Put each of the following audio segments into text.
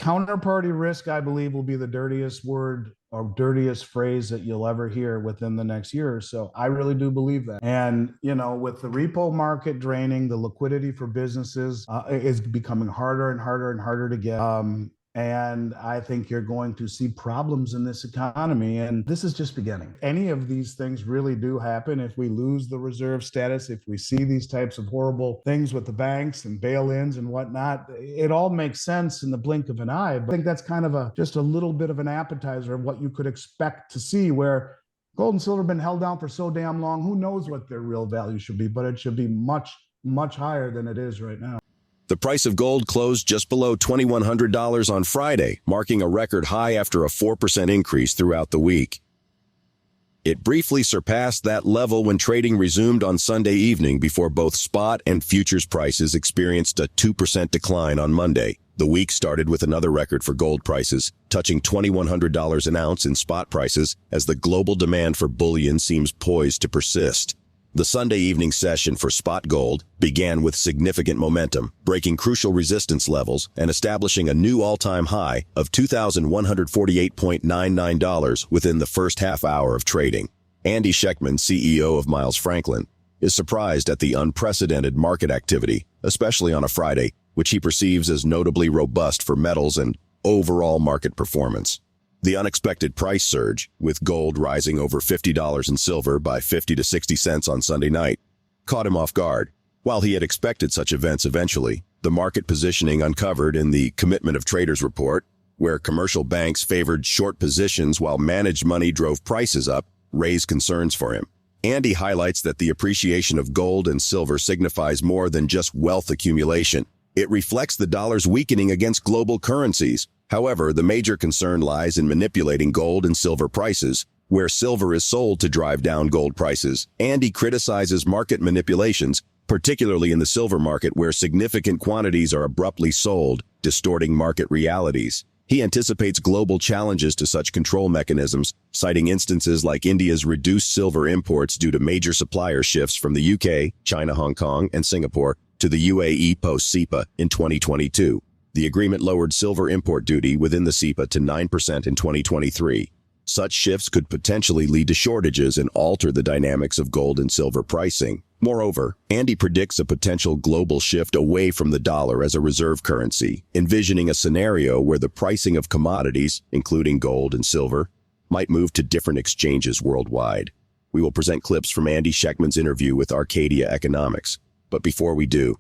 Counterparty risk, I believe, will be the dirtiest word or dirtiest phrase that you'll ever hear within the next year or so. I really do believe that. And, with the repo market draining, the liquidity for businesses is becoming harder and harder and harder to get. And I think you're going to see problems in this economy. And this is just beginning. Any of these things really do happen. If we lose the reserve status, if we see these types of horrible things with the banks and bail-ins and whatnot, it all makes sense in the blink of an eye. But I think that's kind of just a little bit of an appetizer of what you could expect to see, where gold and silver have been held down for so damn long. Who knows what their real value should be, but it should be much, much higher than it is right now. The price of gold closed just below $2,100 on Friday, marking a record high after a 4% increase throughout the week. It briefly surpassed that level when trading resumed on Sunday evening before both spot and futures prices experienced a 2% decline on Monday. The week started with another record for gold prices, touching $2,100 an ounce in spot prices as the global demand for bullion seems poised to persist. The Sunday evening session for spot gold began with significant momentum, breaking crucial resistance levels and establishing a new all-time high of $2,148.99 within the first half hour of trading. Andy Schectman, CEO of Miles Franklin, is surprised at the unprecedented market activity, especially on a Friday, which he perceives as notably robust for metals and overall market performance. The unexpected price surge, with gold rising over $50 and silver by 50 to 60 cents on Sunday night, caught him off guard. While he had expected such events eventually, the market positioning uncovered in the Commitment of Traders report, where commercial banks favored short positions while managed money drove prices up, raised concerns for him. Andy highlights that the appreciation of gold and silver signifies more than just wealth accumulation. It reflects the dollar's weakening against global currencies. However, the major concern lies in manipulating gold and silver prices, where silver is sold to drive down gold prices. Andy criticizes market manipulations, particularly in the silver market where significant quantities are abruptly sold, distorting market realities. He anticipates global challenges to such control mechanisms, citing instances like India's reduced silver imports due to major supplier shifts from the UK, China, Hong Kong, and Singapore to the UAE post-CEPA in 2022. The agreement lowered silver import duty within the CEPA to 9% in 2023. Such shifts could potentially lead to shortages and alter the dynamics of gold and silver pricing. Moreover, Andy predicts a potential global shift away from the dollar as a reserve currency, envisioning a scenario where the pricing of commodities, including gold and silver, might move to different exchanges worldwide. We will present clips from Andy Schectman's interview with Arcadia Economics. But before we do,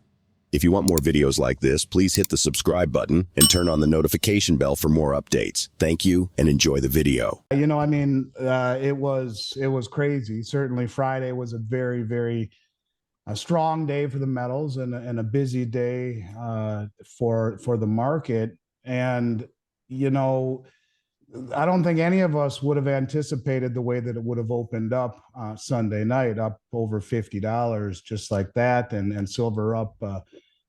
if you want more videos like this, please hit the subscribe button and turn on the notification bell for more updates. Thank you and enjoy the video. It was crazy. Certainly Friday was a very, very strong day for the metals and a busy day for the market. And, I don't think any of us would have anticipated the way that it would have opened up Sunday night, up over $50 just like that, and silver up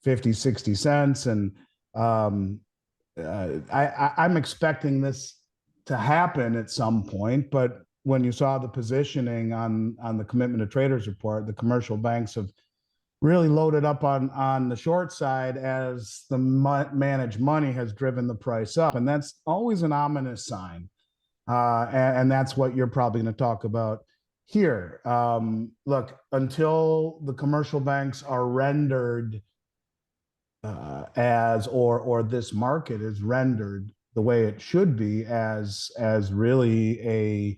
50, 60 cents. And I'm expecting this to happen at some point. But when you saw the positioning on the Commitment of Traders report, the commercial banks have really loaded up on the short side as the managed money has driven the price up. And that's always an ominous sign. And that's what you're probably going to talk about here. Look, until the commercial banks are rendered or this market is rendered the way it should be as really a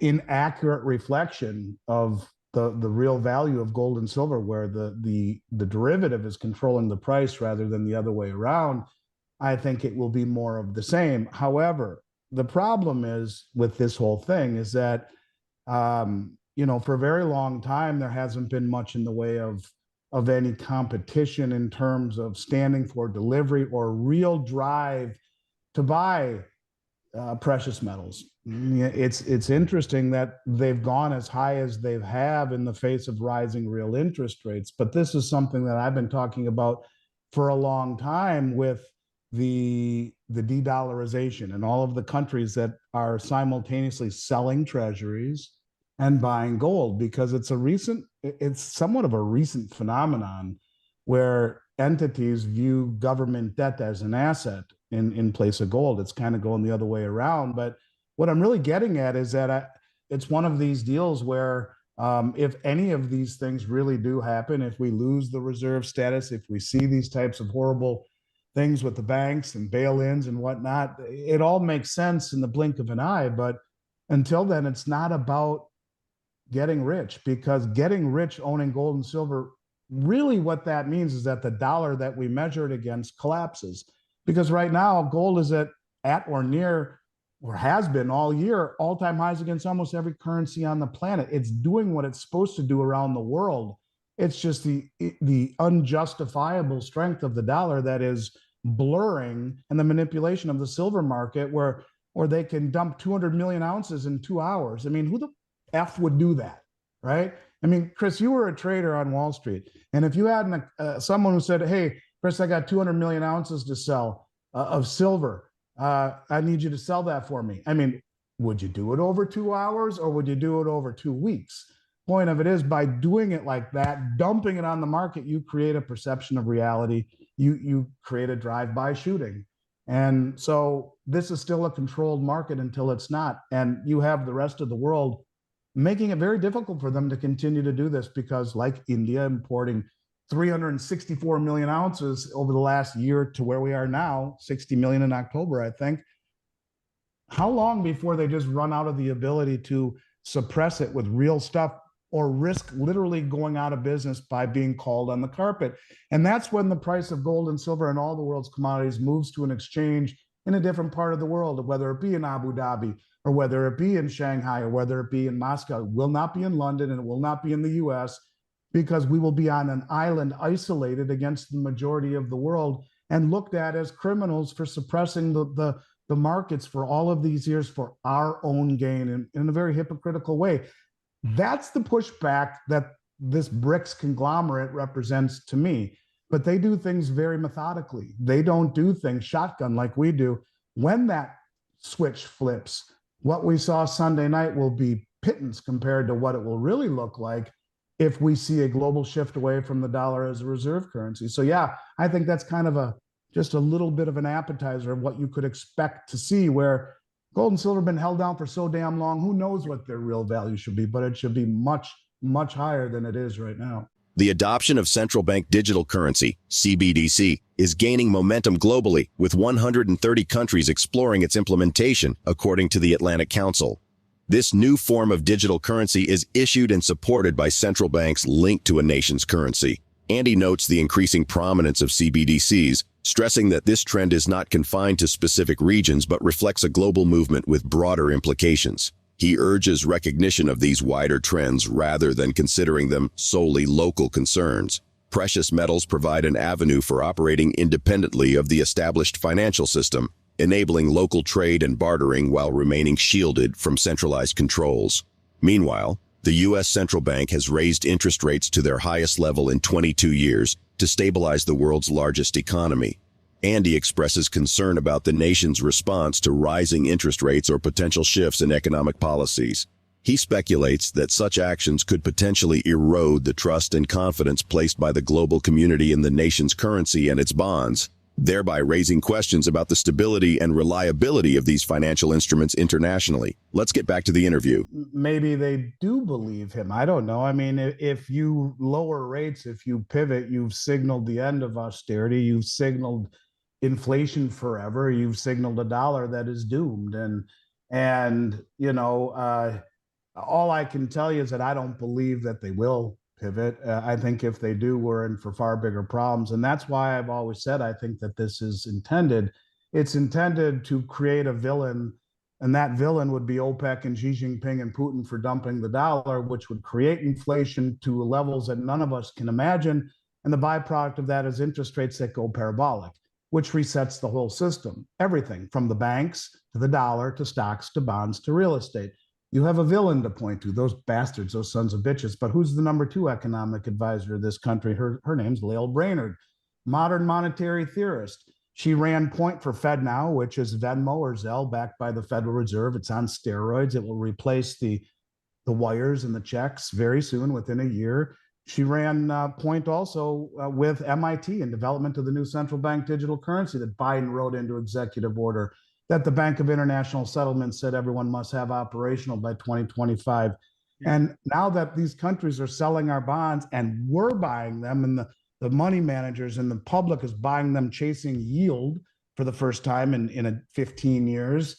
inaccurate reflection of the real value of gold and silver, where the derivative is controlling the price rather than the other way around, I think it will be more of the same. However, the problem is with this whole thing is that, for a very long time, there hasn't been much in the way of any competition in terms of standing for delivery or real drive to buy precious metals. It's interesting that they've gone as high as they have in the face of rising real interest rates. But this is something that I've been talking about for a long time with the de-dollarization and all of the countries that are simultaneously selling treasuries and buying gold, because it's somewhat of a recent phenomenon where entities view government debt as an asset. in place of gold. It's kind of going the other way around. But what I'm really getting at is that it's one of these deals where if any of these things really do happen, if we lose the reserve status, if we see these types of horrible things with the banks and bail-ins and whatnot, it all makes sense in the blink of an eye. But until then, it's not about getting rich, because getting rich owning gold and silver, really what that means is that the dollar that we measure it against collapses. Because right now, gold is at or near, or has been all year, all-time highs against almost every currency on the planet. It's doing what it's supposed to do around the world. It's just the unjustifiable strength of the dollar that is blurring, and the manipulation of the silver market, where they can dump 200 million ounces in 2 hours. I mean, who the F would do that, right? I mean, Chris, you were a trader on Wall Street, and if you had someone who said, "Hey, Chris, I got 200 million ounces to sell of silver. I need you to sell that for me." I mean, would you do it over 2 hours, or would you do it over 2 weeks? Point of it is, by doing it like that, dumping it on the market, you create a perception of reality. You create a drive-by shooting. And so this is still a controlled market until it's not. And you have the rest of the world making it very difficult for them to continue to do this, because like India importing 364 million ounces over the last year to where we are now, 60 million in October, I think. How long before they just run out of the ability to suppress it with real stuff, or risk literally going out of business by being called on the carpet? And that's when the price of gold and silver and all the world's commodities moves to an exchange in a different part of the world, whether it be in Abu Dhabi, or whether it be in Shanghai, or whether it be in Moscow. It will not be in London, and it will not be in the US, because we will be on an island isolated against the majority of the world, and looked at as criminals for suppressing the markets for all of these years for our own gain, in a very hypocritical way. That's the pushback that this BRICS conglomerate represents to me. But they do things very methodically. They don't do things shotgun like we do. When that switch flips, what we saw Sunday night will be pittance compared to what it will really look like if we see a global shift away from the dollar as a reserve currency. So yeah, I think that's kind of just a little bit of an appetizer of what you could expect to see, where gold and silver have been held down for so damn long. Who knows what their real value should be, but it should be much, much higher than it is right now. The adoption of central bank digital currency, CBDC, is gaining momentum globally, with 130 countries exploring its implementation, according to the Atlantic Council. This new form of digital currency is issued and supported by central banks linked to a nation's currency. Andy notes the increasing prominence of CBDCs, stressing that this trend is not confined to specific regions but reflects a global movement with broader implications. He urges recognition of these wider trends rather than considering them solely local concerns. Precious metals provide an avenue for operating independently of the established financial system, enabling local trade and bartering while remaining shielded from centralized controls. Meanwhile, the U.S. Central Bank has raised interest rates to their highest level in 22 years to stabilize the world's largest economy. Andy expresses concern about the nation's response to rising interest rates or potential shifts in economic policies. He speculates that such actions could potentially erode the trust and confidence placed by the global community in the nation's currency and its bonds, thereby raising questions about the stability and reliability of these financial instruments internationally. Let's get back to the interview. Maybe they do believe him. I don't know. I mean, if you lower rates, if you pivot, you've signaled the end of austerity. You've signaled inflation forever. You've signaled a dollar that is doomed. And all I can tell you is that I don't believe that they will pivot. I think if they do, we're in for far bigger problems. And that's why I've always said I think that this is intended. It's intended to create a villain, and that villain would be OPEC and Xi Jinping and Putin for dumping the dollar, which would create inflation to levels that none of us can imagine. And the byproduct of that is interest rates that go parabolic, which resets the whole system. Everything from the banks to the dollar to stocks to bonds to real estate. You have a villain to point to, those bastards, those sons of bitches. But who's the number 2 economic advisor of this country? Her name's Lael Brainerd, modern monetary theorist. She ran point for FedNow, which is Venmo or Zelle backed by the Federal Reserve. It's on steroids. It will replace the wires and the checks very soon, within a year. She ran point also with MIT in development of the new central bank digital currency that Biden wrote into executive order, that the Bank of International Settlements said everyone must have operational by 2025. And now that these countries are selling our bonds and we're buying them, and the money managers and the public is buying them, chasing yield for the first time in 15 years,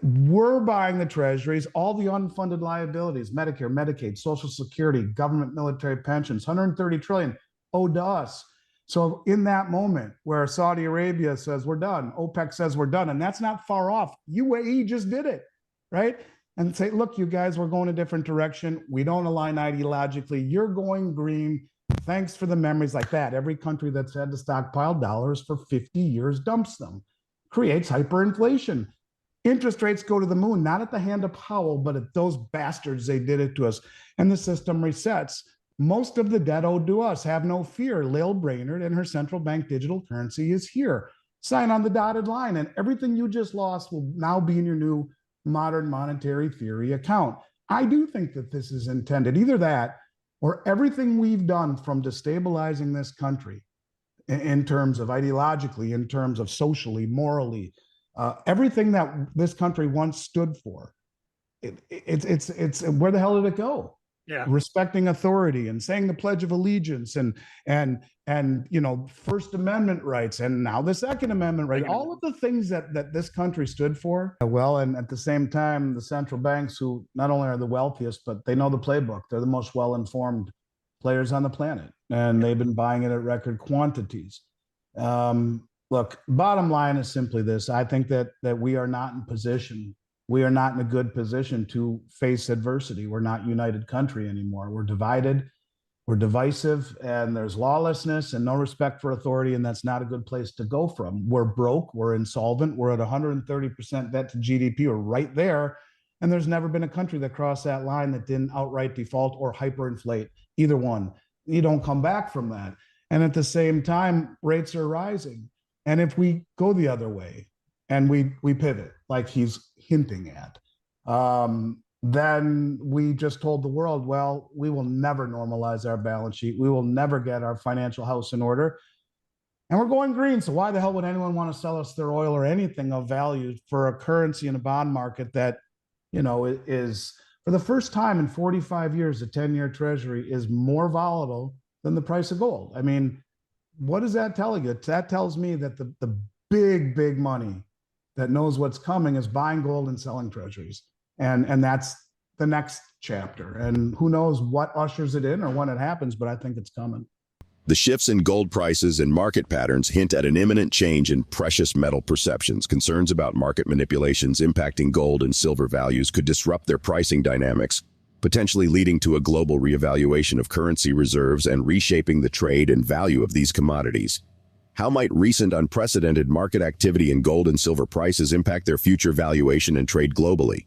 we're buying the treasuries, all the unfunded liabilities, Medicare, Medicaid, Social Security, government, military pensions, 130 trillion owed to us. So in that moment where Saudi Arabia says we're done, OPEC says we're done, and that's not far off. UAE just did it, right? And say, look, you guys, we're going a different direction. We don't align ideologically. You're going green. Thanks for the memories like that. Every country that's had to stockpile dollars for 50 years dumps them, creates hyperinflation. Interest rates go to the moon, not at the hand of Powell, but at those bastards. They did it to us. And the system resets. Most of the debt owed to us, have no fear. Lael Brainerd and her central bank digital currency is here. Sign on the dotted line, and everything you just lost will now be in your new modern monetary theory account. I do think that this is intended, either that or everything we've done from destabilizing this country in terms of ideologically, in terms of socially, morally, everything that this country once stood for, it's where the hell did it go? Yeah. Respecting authority and saying the Pledge of Allegiance and First Amendment rights, and now the Second Amendment right, all of the things that this country stood for. Well, and at the same time, the central banks, who not only are the wealthiest, but they know the playbook. They're the most well-informed players on the planet, and they've been buying it at record quantities. Look, bottom line is simply this. I think that we are not in position. We are not in a good position to face adversity. We're not a united country anymore. We're divided, we're divisive, and there's lawlessness and no respect for authority, and that's not a good place to go from. We're broke, we're insolvent, we're at 130% debt to GDP, we're right there, and there's never been a country that crossed that line that didn't outright default or hyperinflate, either one. You don't come back from that. And at the same time, rates are rising. And if we go the other way and we pivot, like he's hinting at, then we just told the world, well, we will never normalize our balance sheet. We will never get our financial house in order. And we're going green. So why the hell would anyone want to sell us their oil or anything of value for a currency in a bond market that, is, for the first time in 45 years, the 10-year treasury is more volatile than the price of gold? I mean, what does that tell you? That tells me that the big money that knows what's coming is buying gold and selling treasuries. And that's the next chapter. And who knows what ushers it in or when it happens, but I think it's coming. The shifts in gold prices and market patterns hint at an imminent change in precious metal perceptions. Concerns about market manipulations impacting gold and silver values could disrupt their pricing dynamics, potentially leading to a global reevaluation of currency reserves and reshaping the trade and value of these commodities. How might recent unprecedented market activity in gold and silver prices impact their future valuation and trade globally?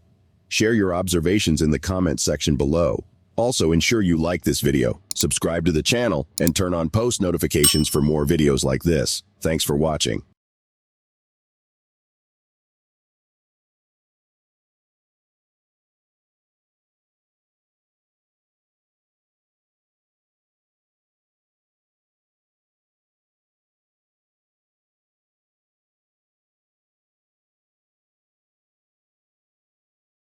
Share your observations in the comments section below. Also, ensure you like this video, subscribe to the channel, and turn on post notifications for more videos like this. Thanks for watching.